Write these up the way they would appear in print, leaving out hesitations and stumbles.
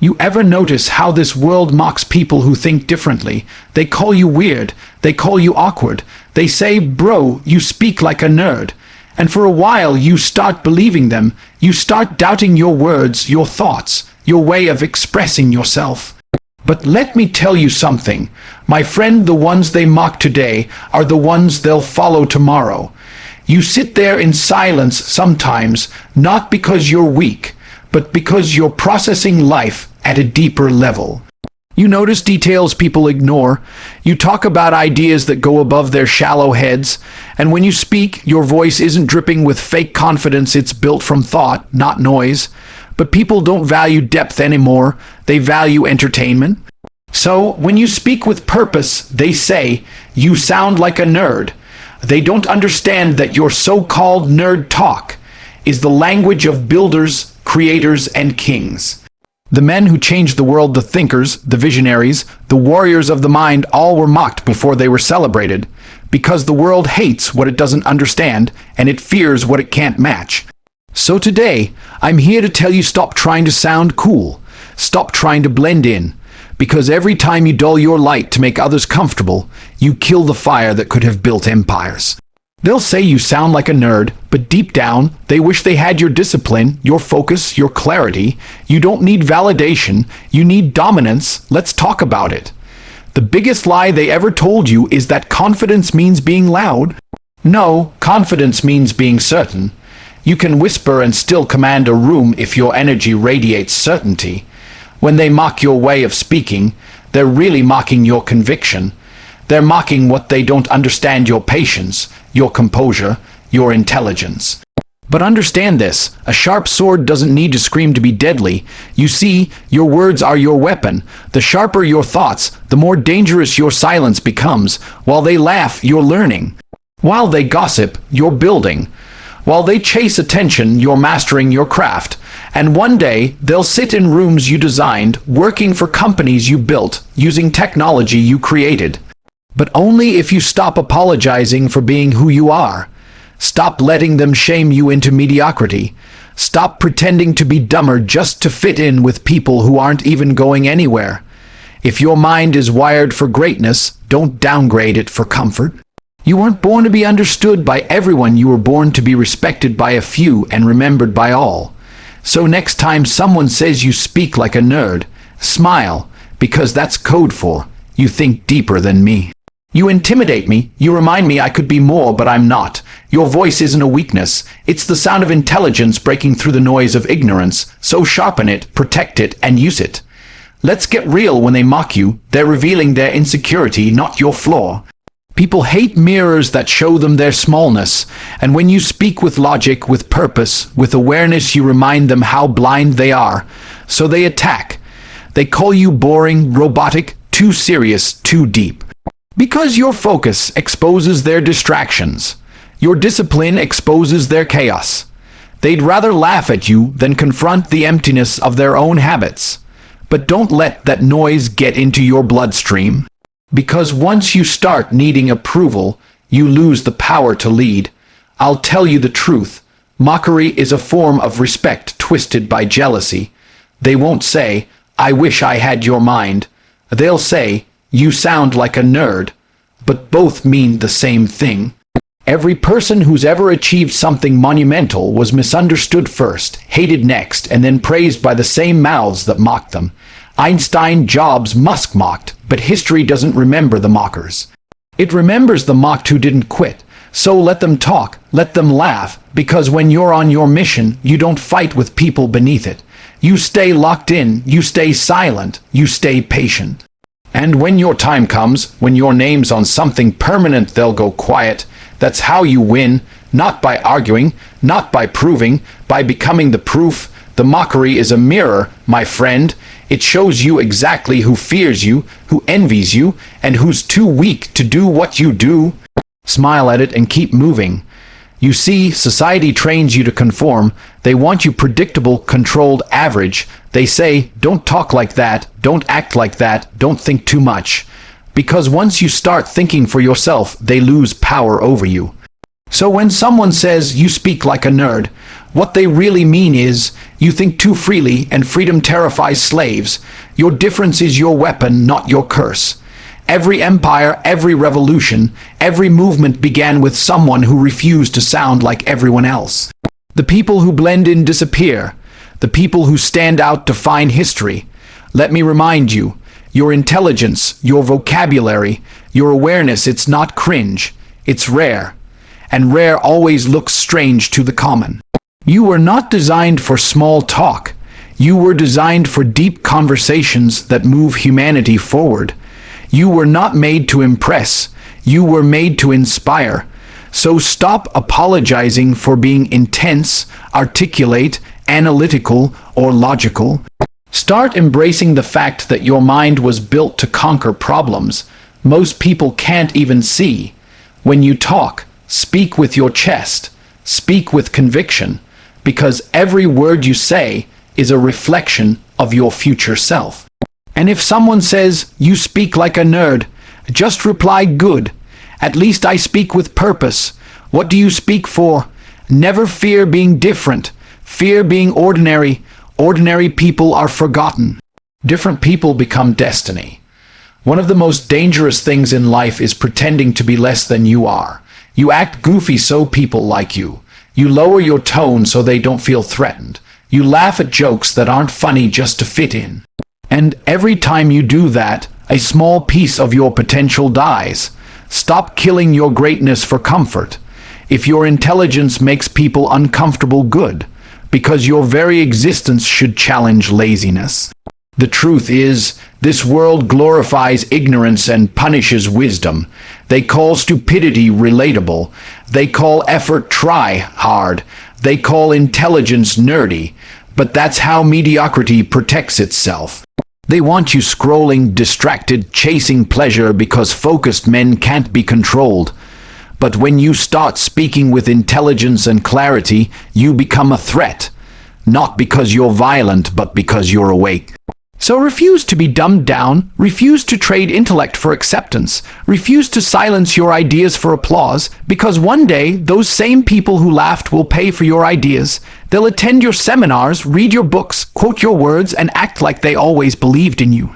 You ever notice how this world mocks people who think differently? They call you weird, they call you awkward, they say, bro, you speak like a nerd. And for a while you start believing them, you start doubting your words, your thoughts, your way of expressing yourself. But let me tell you something, my friend, the ones they mock today are the ones they'll follow tomorrow. You sit there in silence sometimes, not because you're weak, but because you're processing life at a deeper level. You notice details people ignore. You talk about ideas that go above their shallow heads. And when you speak, your voice isn't dripping with fake confidence. It's built from thought, not noise. But people don't value depth anymore. They value entertainment. So when you speak with purpose, they say, you sound like a nerd. They don't understand that your so-called nerd talk is the language of builders, creators, and kings. The men who changed the world, the thinkers, the visionaries, the warriors of the mind, all were mocked before they were celebrated, because the world hates what it doesn't understand, and it fears what it can't match. So today, I'm here to tell you, stop trying to sound cool. Stop trying to blend in, because every time you dull your light to make others comfortable, you kill the fire that could have built empires. They'll say you sound like a nerd, but deep down, they wish they had your discipline, your focus, your clarity. You don't need validation, you need dominance. Let's talk about it. The biggest lie they ever told you is that confidence means being loud. No, confidence means being certain. You can whisper and still command a room if your energy radiates certainty. When they mock your way of speaking, they're really mocking your conviction. They're mocking what they don't understand: your patience, your composure, your intelligence. But understand this, a sharp sword doesn't need to scream to be deadly. You see, your words are your weapon. The sharper your thoughts, the more dangerous your silence becomes. While they laugh, you're learning. While they gossip, you're building. While they chase attention, you're mastering your craft. And one day, they'll sit in rooms you designed, working for companies you built, using technology you created. But only if you stop apologizing for being who you are. Stop letting them shame you into mediocrity. Stop pretending to be dumber just to fit in with people who aren't even going anywhere. If your mind is wired for greatness, don't downgrade it for comfort. You weren't born to be understood by everyone. You were born to be respected by a few and remembered by all. So next time someone says you speak like a nerd, smile, because that's code for you think deeper than me. You intimidate me, you remind me I could be more, but I'm not. Your voice isn't a weakness, it's the sound of intelligence breaking through the noise of ignorance, so sharpen it, protect it, and use it. Let's get real. When they mock you, they're revealing their insecurity, not your flaw. People hate mirrors that show them their smallness, and when you speak with logic, with purpose, with awareness, you remind them how blind they are. So they attack. They call you boring, robotic, too serious, too deep. Because your focus exposes their distractions. Your discipline exposes their chaos. They'd rather laugh at you than confront the emptiness of their own habits. But don't let that noise get into your bloodstream. Because once you start needing approval, you lose the power to lead. I'll tell you the truth. Mockery is a form of respect twisted by jealousy. They won't say, I wish I had your mind. They'll say, you sound like a nerd, but both mean the same thing. Every person who's ever achieved something monumental was misunderstood first, hated next, and then praised by the same mouths that mocked them. Einstein, Jobs, Musk mocked, but history doesn't remember the mockers. It remembers the mocked who didn't quit. So let them talk, let them laugh, because when you're on your mission, you don't fight with people beneath it. You stay locked in, you stay silent, you stay patient. And when your time comes, when your name's on something permanent, they'll go quiet. That's how you win, not by arguing, not by proving, by becoming the proof. The mockery is a mirror, my friend. It shows you exactly who fears you, who envies you, and who's too weak to do what you do. Smile at it and keep moving. You see, society trains you to conform. They want you predictable, controlled, average. They say, don't talk like that, don't act like that, don't think too much. Because once you start thinking for yourself, they lose power over you. So when someone says you speak like a nerd, What they really mean is, you think too freely and freedom terrifies slaves. Your difference is your weapon, not your curse. Every empire, every revolution, every movement began with someone who refused to sound like everyone else. The people who blend in disappear. The people who stand out define history. Let me remind you, your intelligence, your vocabulary, your awareness, it's not cringe, it's rare. And rare always looks strange to the common. You were not designed for small talk. You were designed for deep conversations that move humanity forward. You were not made to impress. You were made to inspire. So stop apologizing for being intense, articulate, analytical, or logical. Start embracing the fact that your mind was built to conquer problems most people can't even see. When you talk, speak with your chest. Speak with conviction, because every word you say is a reflection of your future self. And if someone says, you speak like a nerd, just reply, good. At least I speak with purpose. What do you speak for? Never fear being different. Fear being ordinary. Ordinary people are forgotten. Different people become destiny. One of the most dangerous things in life is pretending to be less than you are. You act goofy so people like you. You lower your tone so they don't feel threatened. You laugh at jokes that aren't funny just to fit in. And every time you do that, a small piece of your potential dies. Stop killing your greatness for comfort. If your intelligence makes people uncomfortable, good, because your very existence should challenge laziness. The truth is, this world glorifies ignorance and punishes wisdom. They call stupidity relatable. They call effort try hard. They call intelligence nerdy. But that's how mediocrity protects itself. They want you scrolling, distracted, chasing pleasure because focused men can't be controlled. But when you start speaking with intelligence and clarity, you become a threat. Not because you're violent, but because you're awake. So refuse to be dumbed down, refuse to trade intellect for acceptance, refuse to silence your ideas for applause, because one day those same people who laughed will pay for your ideas. They'll attend your seminars, read your books, quote your words, and act like they always believed in you.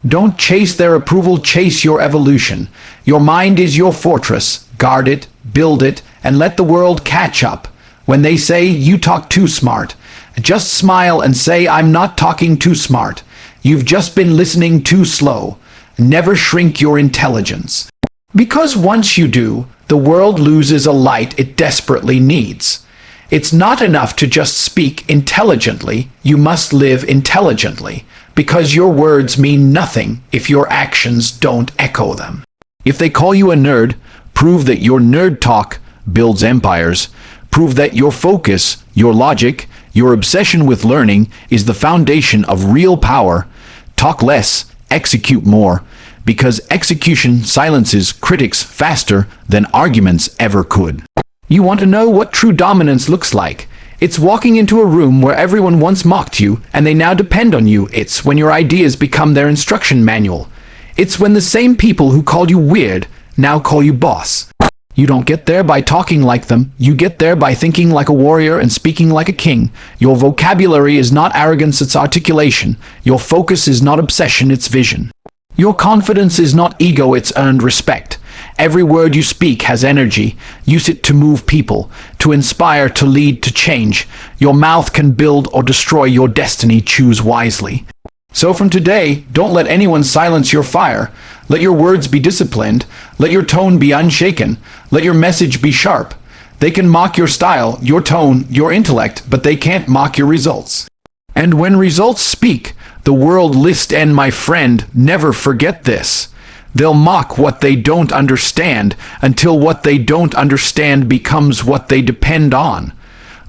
Don't chase their approval, chase your evolution. Your mind is your fortress. Guard it, build it, and let the world catch up. When they say you talk too smart, just smile and say, I'm not talking too smart. You've just been listening too slow. Never shrink your intelligence. Because once you do, the world loses a light it desperately needs. It's not enough to just speak intelligently. You must live intelligently, because your words mean nothing if your actions don't echo them. If they call you a nerd, prove that your nerd talk builds empires. Prove that your focus, your logic, your obsession with learning is the foundation of real power. Talk less, execute more, because execution silences critics faster than arguments ever could. You want to know what true dominance looks like? It's walking into a room where everyone once mocked you and they now depend on you. It's when your ideas become their instruction manual. It's when the same people who called you weird now call you boss. You don't get there by talking like them. You get there by thinking like a warrior and speaking like a king. Your vocabulary is not arrogance, it's articulation. Your focus is not obsession, it's vision. Your confidence is not ego, it's earned respect. Every word you speak has energy. Use it to move people, to inspire, to lead, to change. Your mouth can build or destroy your destiny. Choose wisely. So from today, don't let anyone silence your fire. Let your words be disciplined. Let your tone be unshaken. Let your message be sharp. They can mock your style, your tone, your intellect, but they can't mock your results. And when results speak, the world list, and my friend, never forget this. They'll mock what they don't understand until what they don't understand becomes what they depend on.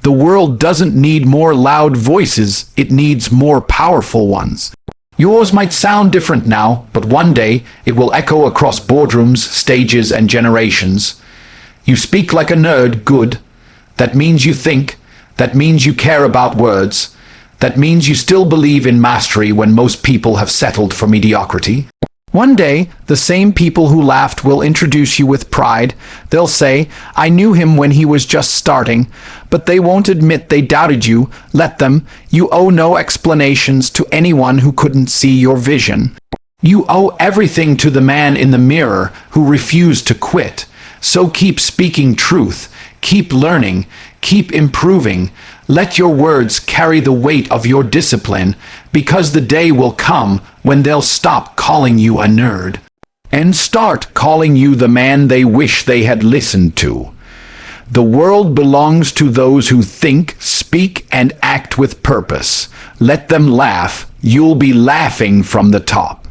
The world doesn't need more loud voices, it needs more powerful ones. Yours might sound different now, but one day it will echo across boardrooms, stages, and generations. You speak like a nerd, good. That means you think. That means you care about words. That means you still believe in mastery when most people have settled for mediocrity. One day, the same people who laughed will introduce you with pride. They'll say, "I knew him when he was just starting," but they won't admit they doubted you. Let them. You owe no explanations to anyone who couldn't see your vision. You owe everything to the man in the mirror who refused to quit. So keep speaking truth, keep learning, keep improving. Let your words carry the weight of your discipline, because the day will come when they'll stop calling you a nerd and start calling you the man they wish they had listened to. The world belongs to those who think, speak, and act with purpose. Let them laugh. You'll be laughing from the top.